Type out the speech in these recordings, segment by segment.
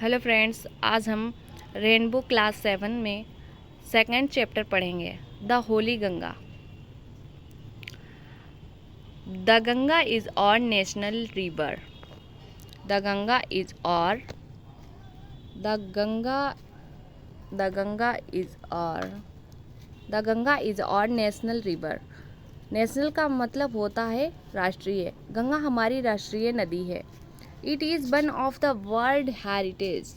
Hello friends, आज हम rainbow class 7 में सेकंड चैप्टर पढ़ेंगे, the holy Ganga. The Ganga is our national river. The Ganga is our the Ganga is our national river. National का मतलब होता है राष्ट्रीय। गंगा हमारी राष्ट्रीय नदी है। It is one of the world heritage.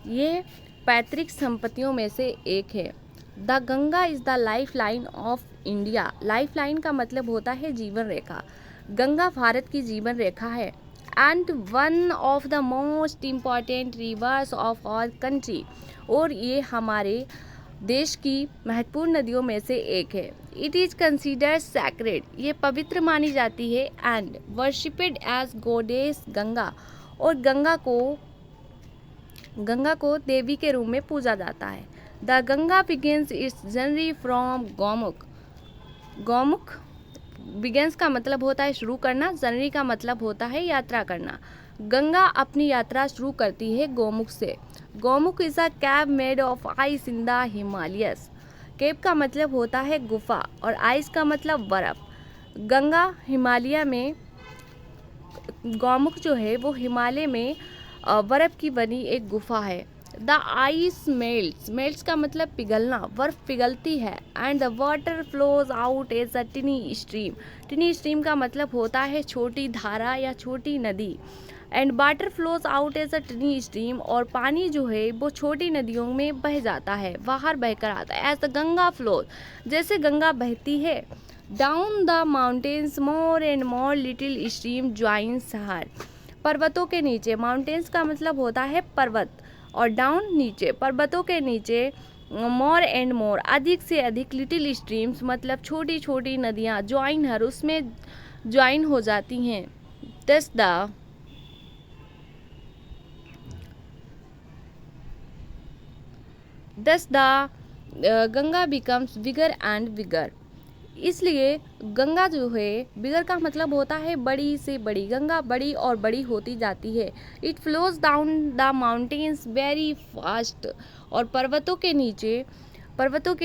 ये पैतृक संपत्तियों में से एक है। The Ganga is the life line of India. Life line का मतलब होता है जीवन रेखा। गंगा भारत की जीवन रेखा है and one of the most important rivers of our country. और ये हमारे देश की महत्वपूर्ण नदियों में से एक है। It is considered sacred. ये पवित्र मानी जाती है एंड वर्शिपेड एज गॉडेस गंगा। और गंगा को देवी के रूप में पूजा जाता है। The Ganga begins its journey from Gaumukh. Gaumukh begins का मतलब होता है शुरू करना, जर्नी का मतलब होता है यात्रा करना। गंगा अपनी यात्रा शुरू करती है गौमुख से। Gaumukh is a cave made of ice in the Himalayas. Cave का मतलब होता है गुफा और आइस का मतलब बर्फ। गंगा हिमालय में, गौमुख जो है वो हिमालय में बर्फ की बनी एक गुफा है। द आइस मेल्ट्स का मतलब पिघलना, बर्फ पिघलती है। And the water flows out as a tiny stream. Tiny stream का मतलब होता है छोटी धारा या छोटी नदी। And water flows out as a tiny stream. और पानी जो है वो छोटी नदियों में बह जाता है, बाहर बहकर आता है। एज द गंगा फ्लोज, जैसे गंगा बहती है। Down the mountains more and more little stream joins her. पर्वतों के नीचे, माउंटेन्स का मतलब होता है पर्वत, और डाउन नीचे, पर्वतों के नीचे। मोर एंड मोर, अधिक से अधिक। लिटिल स्ट्रीम्स मतलब छोटी छोटी नदियाँ। ज्वाइन हर, उसमें ज्वाइन हो जाती हैं। दस the Ganga becomes bigger and bigger. इसलिए गंगा जो है, बिगर का मतलब होता है बड़ी से बड़ी। गंगा बड़ी और बड़ी होती जाती है। It flows down the mountains very fast. और पर्वतों के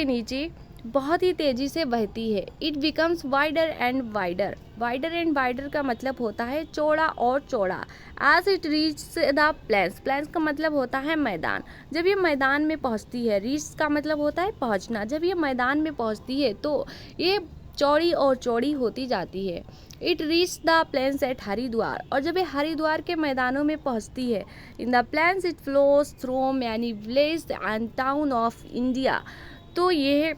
नीचे बहुत ही तेजी से बहती है। It becomes wider and wider. Wider and wider का मतलब होता है चौड़ा और चौड़ा। As it reach the plains का मतलब होता है मैदान। जब ये मैदान में पहुंचती है, रीच का मतलब होता है पहुंचना। जब ये मैदान में पहुंचती है तो ये चौड़ी और चौड़ी होती जाती है। It reach the plains at Haridwar. और जब ये हरिद्वार के मैदानों में पहुंचती है, in the plains it flows through many village and town of India. तो ये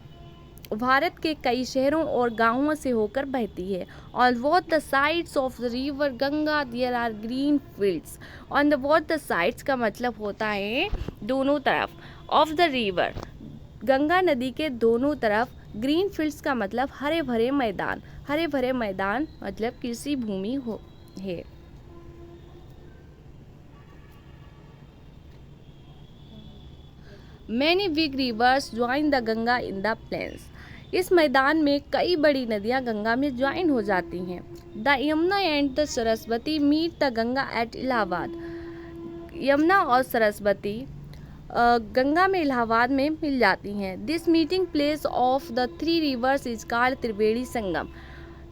भारत के कई शहरों और गांवों से होकर बहती है। On both the sides of the river Ganga there are green fields. On the both the sides का मतलब होता है दोनों तरफ, ऑफ द रिवर, गंगा नदी के दोनों तरफ। ग्रीन फील्ड्स का मतलब हरे भरे मैदान। हरे भरे मैदान मतलब कृषि भूमि है। Many big rivers join the Ganga in the plains. इस मैदान में कई बड़ी नदियां गंगा में ज्वाइन हो जाती हैं। The Yamuna and the Saraswati meet the Ganga at Allahabad. Yamuna और सरस्वती गंगा में इलाहाबाद में मिल जाती हैं। This meeting place of the three rivers is called Triveni Sangam.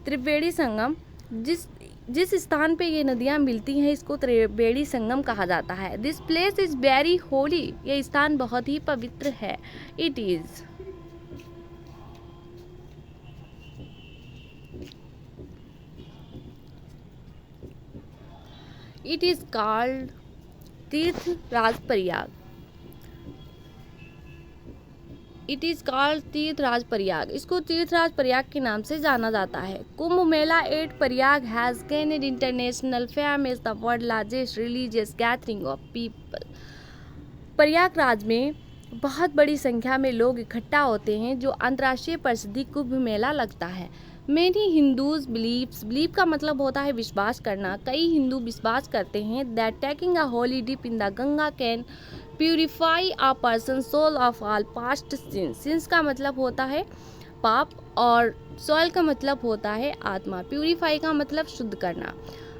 Triveni Sangam, जिस स्थान पे ये नदियाँ मिलती हैं इसको त्रिवेणी संगम कहा जाता है। This place is very holy. ये स्थान बहुत ही पवित्र है। It is called Tirthraj Prayag. It is called Tirthraj Prayag. इसको तीर्थराज प्रयाग के नाम से जाना जाता है। Kumbh Mela at Prayag has gained international fame is the world largest religious gathering of people. Prayagraj में बहुत बड़ी संख्या में लोग इकट्ठा होते हैं, जो अंतर्राष्ट्रीय प्रसिद्धि कुंभ मेला लगता है। मेनी हिंदूज बिलीव का मतलब होता है विश्वास करना। कई हिंदू विश्वास करते हैं that taking a holy dip in the Ganga can purify a person soul of all past sins. Sins का मतलब होता है पाप और सोल का मतलब होता है आत्मा। प्यूरिफाई का मतलब शुद्ध करना।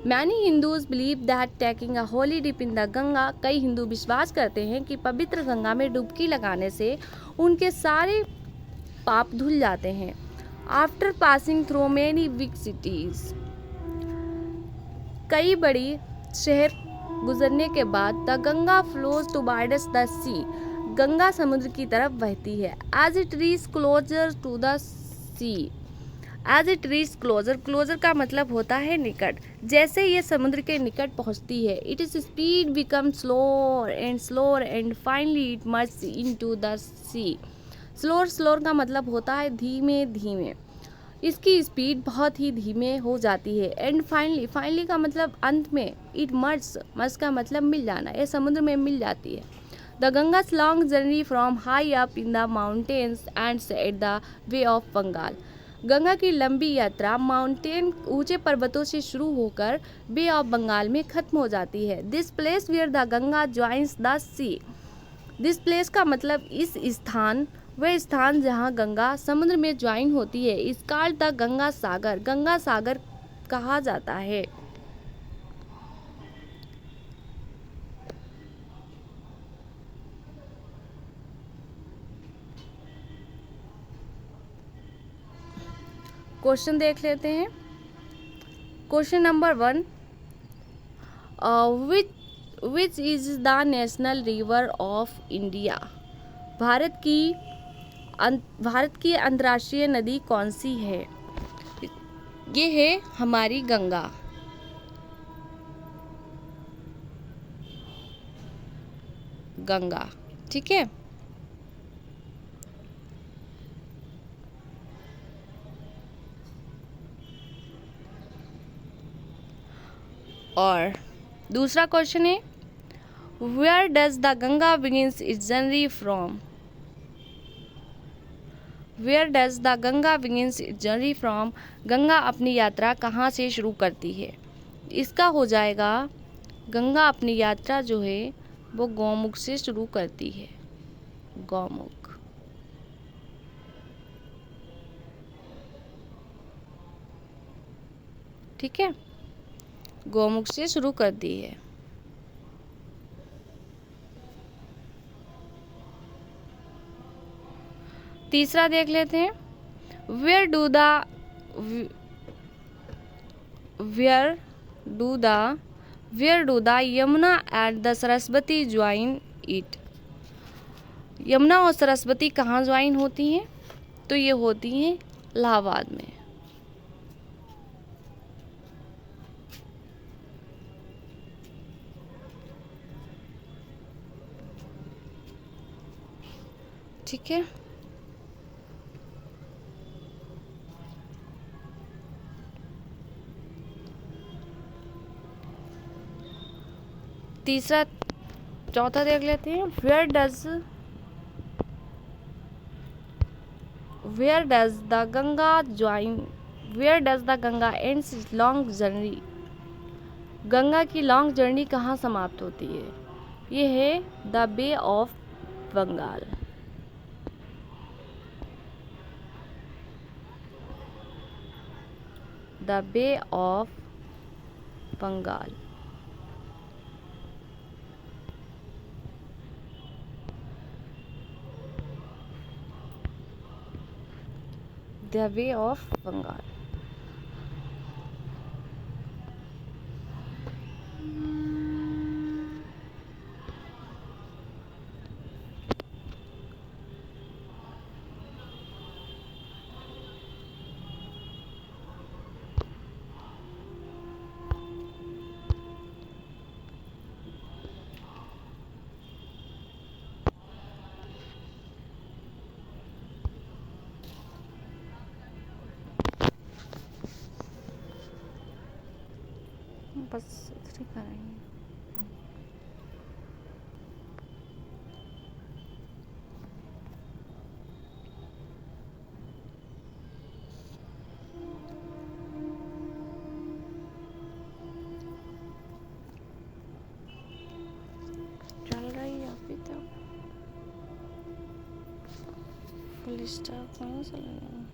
Many Hindus believe that taking a holy dip in the Ganga, कई हिंदू विश्वास करते हैं कि पवित्र गंगा में डुबकी लगाने से उनके सारे पाप धुल जाते हैं। After passing through many big cities, कई बड़ी शहर गुजरने के बाद the Ganga flows towards the sea, Ganga समुद्र की तरफ बहती है। As it reach closer to the sea, as it reach closer, closer का मतलब होता है निकट, जैसे ये समुद्र के निकट पहुंचती है it is speed become slower and finally it merge into the sea. Slower का मतलब होता है धीमे धीमे, इसकी स्पीड बहुत ही धीमे हो जाती है। एंड फाइनली का मतलब अंत में, इट मर्ज का मतलब मिल जाना, ये समुद्र में मिल जाती है। The Ganga's long journey from high up in the mountains ends at the bay of Bengal, Ganga की लंबी यात्रा माउंटेन ऊंचे पर्वतों से शुरू होकर बे ऑफ बंगाल में खत्म हो जाती है। This place where the Ganga joins the sea, this place का मतलब इस स्थान, वह स्थान जहाँ गंगा समुद्र में ज्वाइन होती है, इस कॉल्ड द गंगा सागर, गंगा सागर कहा जाता है। क्वेश्चन देख लेते हैं। Question number 1, which is the national river of India, Bharat की अंतर्राष्ट्रीय नदी कौन सी है? ये है हमारी गंगा। ठीक है। और दूसरा क्वेश्चन है, where does the Ganga begins its journey from, where does the Ganga begins its journey from, Ganga अपनी यात्रा कहाँ से शुरू करती है? इसका हो जाएगा, गंगा अपनी यात्रा जो है वो गौमुख से शुरू करती है, गौमुख। ठीक है, गौमुख से शुरू करती है। तीसरा देख लेते हैं, where do the Yamuna and the Saraswati join it, Yamuna और सरस्वती कहाँ ज्वाइन होती हैं? तो ये होती हैं इलाहाबाद में। ठीक है, चौथा देख लेते हैं, where does the Ganga ends its long journey, Ganga की लॉन्ग जर्नी कहाँ समाप्त होती है? ये है the bay of Bengal. The bay of Bengal. The bay of Bengal. बस इतनी करेंगे। चल रही है अभी तक, फुल स्टॉप कहाँ से लगाऊं?